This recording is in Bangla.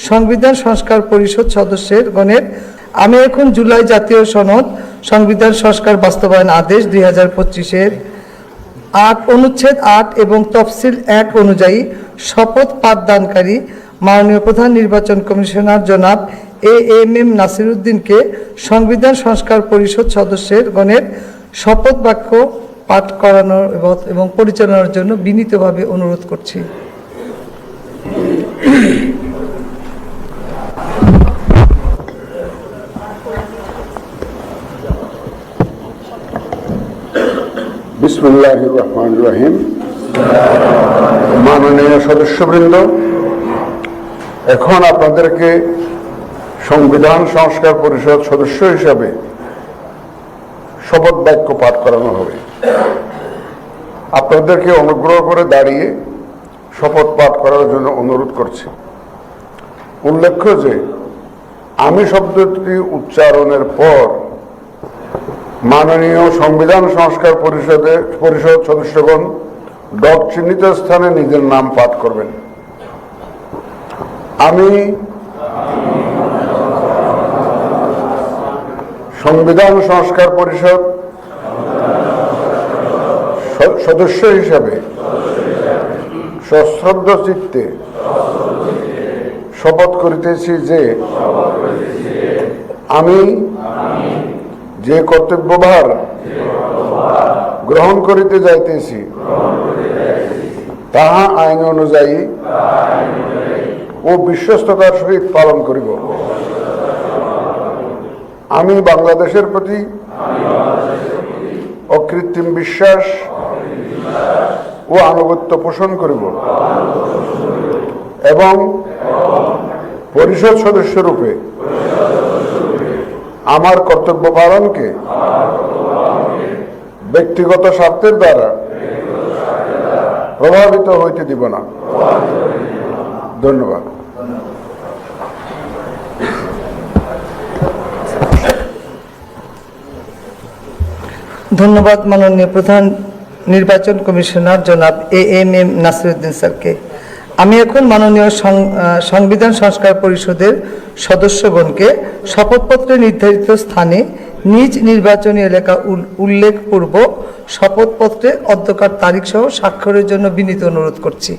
সংবিধান সংস্কার পরিষদ সদস্যের গণের আমি এখন জুলাই জাতীয় সনদ সংবিধান সংস্কার বাস্তবায়ন আদেশ 2025-এর 8 অনুচ্ছেদ 8 এবং তফসিল 1 অনুযায়ী শপথ পাঠদানকারী মাননীয় প্রধান নির্বাচন কমিশনার জনাব এএমএম নাসির উদ্দিনকে সংবিধান সংস্কার পরিষদ সদস্যের গণের শপথ বাক্য পাঠ করানোর এবং পরিচালনার জন্য বিনীতভাবে অনুরোধ করছি। বিসমিল্লাহির রহমানির রহিম। মাননীয় সদস্যবৃন্দ, এখন আপনাদেরকে সংবিধান সংস্কার পরিষদ সদস্য হিসাবে শপথ বাক্য পাঠ করানো হবে। আপনাদেরকে অনুগ্রহ করে দাঁড়িয়ে শপথ পাঠ করার জন্য অনুরোধ করছি। উল্লেখ্য যে আমি শব্দটি উচ্চারণের পর মাননীয় সংবিধান সংস্কার পরিষদ সদস্যগণ ডট চিহ্নিত স্থানে নিজের নাম পাঠ করবেন। আমি সংবিধান সংস্কার পরিষদ সদস্য হিসাবে সশ্রদ্ধ চিত্তে শপথ করিতেছি যে আমি যে কর্তব্যভার গ্রহণ করিতে যাইতেছি তাহা আইন অনুযায়ী ও বিশ্বস্ততার সহিত পালন করিব। আমি বাংলাদেশের প্রতি অকৃত্রিম বিশ্বাস ও আনুগত্য পোষণ করিব এবং পরিষদ সদস্য রূপে আমার কর্তব্য পালনকে ব্যক্তিগত স্বার্থের দ্বারা প্রভাবিত হইতে দিব না। ধন্যবাদ। ধন্যবাদ মাননীয় প্রধান নির্বাচন কমিশনার জনাব এএমএম নাসির উদ্দিন স্যারকে। আমি এখন মাননীয় সংবিধান সংস্কার পরিষদের সদস্যগণকে শপথপত্রে নির্ধারিত স্থানে নিজ নির্বাচনী এলাকা উল্লেখপূর্বক শপথপত্রে অধ্যকার তারিখ সহ স্বাক্ষরের জন্য বিনীত অনুরোধ করছি।